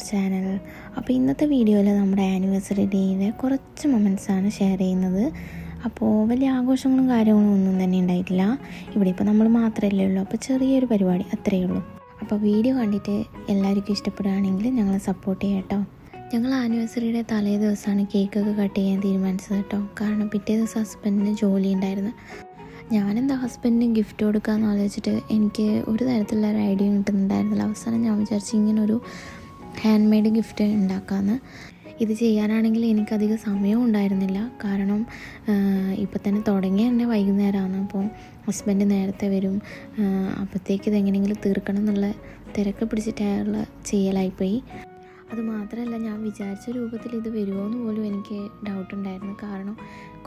Channel. അപ്പോൾ ഇന്നത്തെ വീഡിയോയിൽ നമ്മുടെ ആനിവേഴ്സറി ഡേയിലെ കുറച്ച് മൊമെൻറ്റ്സാണ് ഷെയർ ചെയ്യുന്നത്. അപ്പോൾ വലിയ ആഘോഷങ്ങളും കാര്യങ്ങളും ഒന്നും തന്നെ ഉണ്ടായിട്ടില്ല. ഇവിടെ ഇപ്പോൾ നമ്മൾ മാത്രമല്ലേ ഉള്ളൂ, അപ്പോൾ ചെറിയൊരു പരിപാടി അത്രയേ ഉള്ളൂ. അപ്പോൾ വീഡിയോ കണ്ടിട്ട് എല്ലാവർക്കും ഇഷ്ടപ്പെടുകയാണെങ്കിൽ ഞങ്ങളെ സപ്പോർട്ട് ചെയ്യാം കേട്ടോ. ഞങ്ങൾ ആനിവേഴ്സറിയുടെ തലേ ദിവസമാണ് കേക്കൊക്കെ കട്ട് ചെയ്യാൻ തീരുമാനിച്ചത് കേട്ടോ. കാരണം പിറ്റേ ദിവസം ഹസ്ബൻഡിന് ജോലി ഉണ്ടായിരുന്നു. ഞാനെന്താ ഹസ്ബൻഡിന് ഗിഫ്റ്റ് കൊടുക്കാമെന്ന് ആലോചിച്ചിട്ട് എനിക്ക് ഒരു തരത്തിലുള്ള ഒരു ഐഡിയ കിട്ടുന്നുണ്ടായിരുന്നില്ല. അവസാനം ഞാൻ വിചാരിച്ചു ഇങ്ങനൊരു ഹാൻഡ് മെയ്ഡ് ഗിഫ്റ്റ് ഉണ്ടാക്കാമെന്ന്. ഇത് ചെയ്യാനാണെങ്കിൽ എനിക്കധികം സമയവും ഉണ്ടായിരുന്നില്ല. കാരണം ഇപ്പം തന്നെ തുടങ്ങിയ തന്നെ വൈകുന്നേരമാണ്. അപ്പോൾ ഹസ്ബൻഡ് നേരത്തെ വരും, അപ്പോഴത്തേക്ക് ഇതെങ്ങനെയെങ്കിലും തീർക്കണം എന്നുള്ള തിരക്ക് പിടിച്ചിട്ടുള്ള ചെയ്യലായിപ്പോയി. അതുമാത്രമല്ല, ഞാൻ വിചാരിച്ച രൂപത്തിൽ ഇത് വരുമോ എന്ന് പോലും എനിക്ക് ഡൗട്ടുണ്ടായിരുന്നു. കാരണം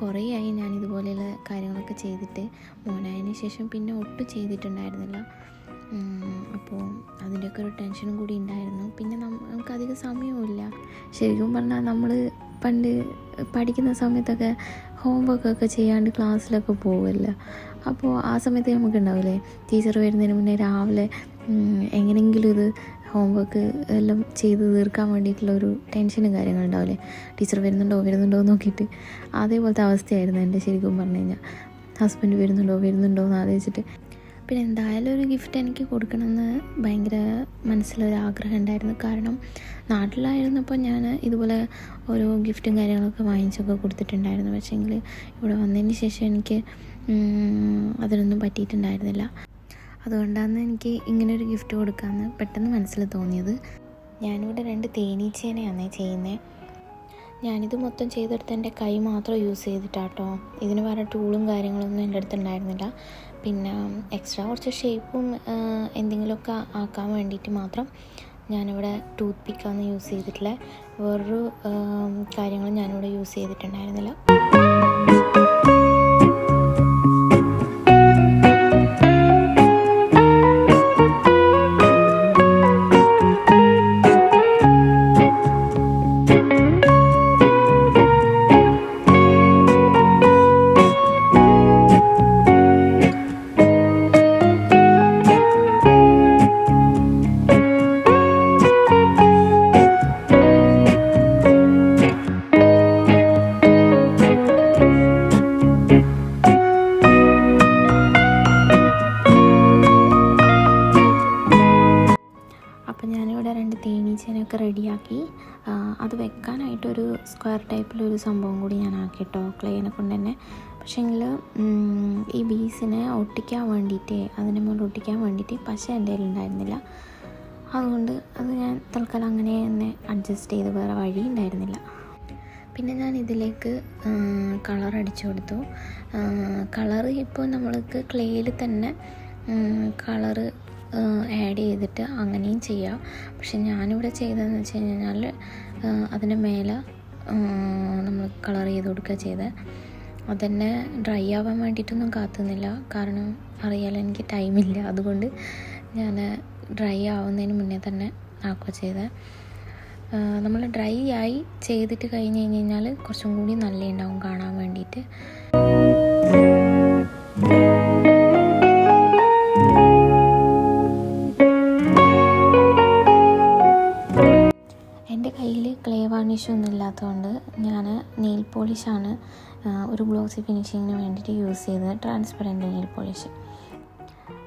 കുറേയായി ഞാൻ ഇതുപോലെയുള്ള കാര്യങ്ങളൊക്കെ ചെയ്തിട്ട്, മോനായതിന് ശേഷം പിന്നെ ഒട്ടും ചെയ്തിട്ടുണ്ടായിരുന്നില്ല. അപ്പോൾ അതിൻ്റെയൊക്കെ ഒരു ടെൻഷനും കൂടി ഉണ്ടായിരുന്നു. പിന്നെ നമുക്കധികം സമയവുമില്ല. ശരിക്കും പറഞ്ഞാൽ നമ്മൾ പണ്ട് പഠിക്കുന്ന സമയത്തൊക്കെ ഹോംവർക്കൊക്കെ ചെയ്യാണ്ട് ക്ലാസ്സിലൊക്കെ പോവില്ല. അപ്പോൾ ആ സമയത്ത് നമുക്കുണ്ടാവില്ലേ, ടീച്ചർ വരുന്നതിന് മുന്നേ രാവിലെ എങ്ങനെയെങ്കിലും ഇത് ഹോംവർക്ക് എല്ലാം ചെയ്ത് തീർക്കാൻ വേണ്ടിയിട്ടുള്ളൊരു ടെൻഷനും കാര്യങ്ങളുണ്ടാവില്ലേ, ടീച്ചർ വരുന്നുണ്ടോ എന്ന് നോക്കിയിട്ട്. അതേപോലത്തെ അവസ്ഥയായിരുന്നു എൻ്റെ. ശരിക്കും പറഞ്ഞു കഴിഞ്ഞാൽ ഹസ്ബൻഡ് വരുന്നുണ്ടോ എന്ന് ആലോചിച്ചിട്ട്. പിന്നെ എന്തായാലും ഒരു ഗിഫ്റ്റ് എനിക്ക് കൊടുക്കണമെന്ന് ഭയങ്കര മനസ്സിലൊരാഗ്രഹം ഉണ്ടായിരുന്നു. കാരണം നാട്ടിലായിരുന്നപ്പോൾ ഞാൻ ഇതുപോലെ ഓരോ ഗിഫ്റ്റും കാര്യങ്ങളൊക്കെ വാങ്ങിച്ചൊക്കെ കൊടുത്തിട്ടുണ്ടായിരുന്നു. പക്ഷേങ്കിൽ ഇവിടെ വന്നതിന് ശേഷം എനിക്ക് അതിനൊന്നും പറ്റിയിട്ടുണ്ടായിരുന്നില്ല. അതുകൊണ്ടാണ് എനിക്ക് ഇങ്ങനൊരു ഗിഫ്റ്റ് കൊടുക്കാമെന്ന് പെട്ടെന്ന് മനസ്സിൽ തോന്നിയത്. ഞാനിവിടെ 2 തേനീച്ചേനെയാണ് ചെയ്യുന്നത്. ഞാനിത് മൊത്തം ചെയ്തെടുത്ത് എൻ്റെ കൈ മാത്രം യൂസ് ചെയ്തിട്ടാട്ടോ. ഇതിന് വേറെ ടൂളും കാര്യങ്ങളൊന്നും എൻ്റെ അടുത്ത് ഉണ്ടായിരുന്നില്ല. പിന്നെ എക്സ്ട്രാ കുറച്ച് ഷേപ്പും എന്തെങ്കിലുമൊക്കെ ആക്കാൻ വേണ്ടിയിട്ട് മാത്രം ഞാനിവിടെ ടൂത്ത് പിക്കാണ് യൂസ് ചെയ്തിട്ടുള്ള. വേറൊരു കാര്യങ്ങളും ഞാനിവിടെ യൂസ് ചെയ്തിട്ടുണ്ടായിരുന്നില്ല. അപ്പം ഞാനിവിടെ 2 തേനീച്ചേനെയൊക്കെ റെഡിയാക്കി. അത് വെക്കാനായിട്ടൊരു സ്ക്വയർ ടൈപ്പിലൊരു സംഭവം കൂടി ഞാൻ ആക്കിട്ടോ, ക്ലേനെ കൊണ്ട് തന്നെ. പക്ഷേങ്കിൽ ഈ ബീസിനെ ഒട്ടിക്കാൻ വേണ്ടിയിട്ട്, അതിൻ്റെ മുകളിൽ ഒട്ടിക്കാൻ വേണ്ടിയിട്ട് പശ എൻ്റെ കയ്യിൽ ഉണ്ടായിരുന്നില്ല. അതുകൊണ്ട് അത് ഞാൻ തൽക്കാലം അങ്ങനെ തന്നെ അഡ്ജസ്റ്റ് ചെയ്ത്, വേറെ വഴി ഉണ്ടായിരുന്നില്ല. പിന്നെ ഞാൻ ഇതിലേക്ക് കളർ അടിച്ചു കൊടുത്തു. കളറ് ഇപ്പോൾ നമ്മൾക്ക് ക്ലേയിൽ തന്നെ കളറ് ആഡ് ചെയ്തിട്ട് അങ്ങനെയും ചെയ്യാം. പക്ഷെ ഞാനിവിടെ ചെയ്തതെന്ന് വെച്ച് കഴിഞ്ഞാൽ അതിൻ്റെ മേലെ നമ്മൾ കളർ ചെയ്ത് കൊടുക്കുക ചെയ്തത്. അതന്നെ ഡ്രൈ ആവാൻ വേണ്ടിയിട്ടൊന്നും കാത്തുന്നില്ല. കാരണം അറിയാലോ എനിക്ക് ടൈമില്ല. അതുകൊണ്ട് ഞാൻ ഡ്രൈ ആവുന്നതിന് മുന്നേ തന്നെ ആക്കുക ചെയ്തത്. നമ്മൾ ഡ്രൈ ആയി ചെയ്തിട്ട് കഴിഞ്ഞ് കഴിഞ്ഞാൽ കുറച്ചും കൂടി നല്ല ഉണ്ടാവും കാണാൻ വേണ്ടിയിട്ട്. എൻ്റെ കയ്യിൽ ക്ലേ വാർണിഷൊന്നും ഇല്ലാത്തതുകൊണ്ട് ഞാൻ നെയിൽ പോളിഷാണ് ഒരു ഗ്ലോസി ഫിനിഷിങ്ങിന് വേണ്ടിയിട്ട് യൂസ് ചെയ്തത്, ട്രാൻസ്പെറൻറ്റ് നെയിൽ പോളിഷ്.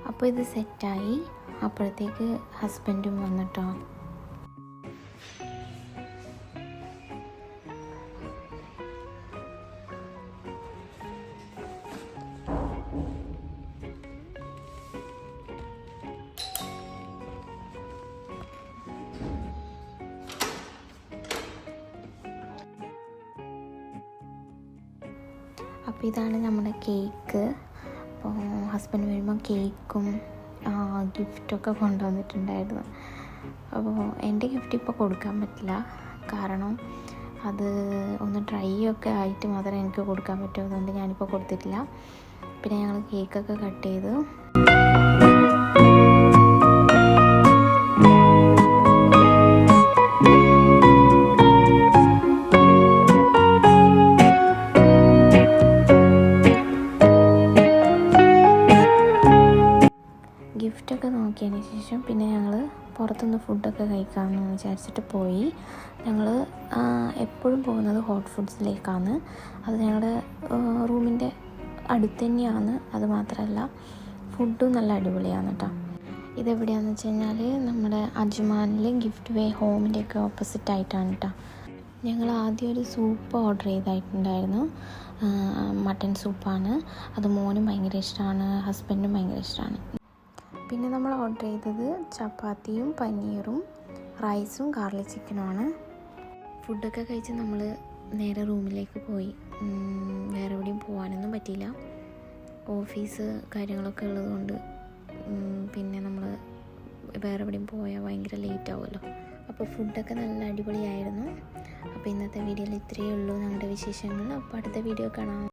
അപ്പോൾ ഇത് സെറ്റായി. അപ്പോഴത്തേക്ക് ഹസ്ബൻഡും വന്നിട്ടോ. അപ്പോൾ ഇതാണ് നമ്മുടെ കേക്ക്. അപ്പോൾ ഹസ്ബൻഡ് വരുമ്പോൾ കേക്കും ഗിഫ്റ്റൊക്കെ കൊണ്ടുവന്നിട്ടുണ്ടായിരുന്നു. അപ്പോൾ എൻ്റെ ഗിഫ്റ്റ് ഇപ്പോൾ കൊടുക്കാൻ പറ്റില്ല. കാരണം അത് ഒന്ന് ഡ്രൈ ഒക്കെ ആയിട്ട് മാത്രമേ എനിക്ക് കൊടുക്കാൻ പറ്റൂ. അതുകൊണ്ട് ഞാനിപ്പോൾ കൊടുത്തിട്ടില്ല. പിന്നെ ഞങ്ങൾ കേക്കൊക്കെ കട്ട് ചെയ്തു. ഗിഫ്റ്റൊക്കെ ഫുഡൊക്കെ നോക്കിയതിന് ശേഷം പിന്നെ ഞങ്ങൾ പുറത്തുനിന്ന് ഫുഡൊക്കെ കഴിക്കാമെന്ന് വിചാരിച്ചിട്ട് പോയി. ഞങ്ങൾ എപ്പോഴും പോകുന്നത് ഹോട്ട് ഫുഡ്സിലേക്കാണ്. അത് ഞങ്ങളുടെ റൂമിൻ്റെ അടുത്ത് തന്നെയാണ്. അത് മാത്രമല്ല ഫുഡും നല്ല അടിപൊളിയാണ് കേട്ടോ. ഇതെവിടെയാണെന്ന് വെച്ച് കഴിഞ്ഞാൽ നമ്മുടെ അജ്മാനിൽ ഗിഫ്റ്റ് വേ ഹോമിൻ്റെയൊക്കെ ഓപ്പോസിറ്റ് ആയിട്ടാണ് കേട്ടോ. ഞങ്ങൾ ആദ്യം ഒരു സൂപ്പ് ഓർഡർ ചെയ്തിട്ടുണ്ടായിരുന്നു. മട്ടൻ സൂപ്പാണ്. അത് മോനും ഭയങ്കര ഇഷ്ടമാണ്, ഹസ്ബൻഡും ഭയങ്കര ഇഷ്ടമാണ്. പിന്നെ നമ്മൾ ഓർഡർ ചെയ്തത് ചപ്പാത്തിയും പനീറും റൈസും ഗാർലിക് ചിക്കനുമാണ്. ഫുഡൊക്കെ കഴിച്ച് നമ്മൾ നേരെ റൂമിലേക്ക് പോയി. വേറെ എവിടെയും പോകാനൊന്നും പറ്റിയില്ല. ഓഫീസ് കാര്യങ്ങളൊക്കെ ഉള്ളതുകൊണ്ട് പിന്നെ നമ്മൾ വേറെ എവിടെയും പോയാൽ ഭയങ്കര ലേറ്റ് ആവുമല്ലോ. അപ്പോൾ ഫുഡൊക്കെ നല്ല അടിപൊളിയായിരുന്നു. അപ്പോൾ ഇന്നത്തെ വീഡിയോയിൽ ഇത്രയേ ഉള്ളൂ ഞങ്ങളുടെ വിശേഷങ്ങൾ. അപ്പോൾ അടുത്ത വീഡിയോ കാണാം.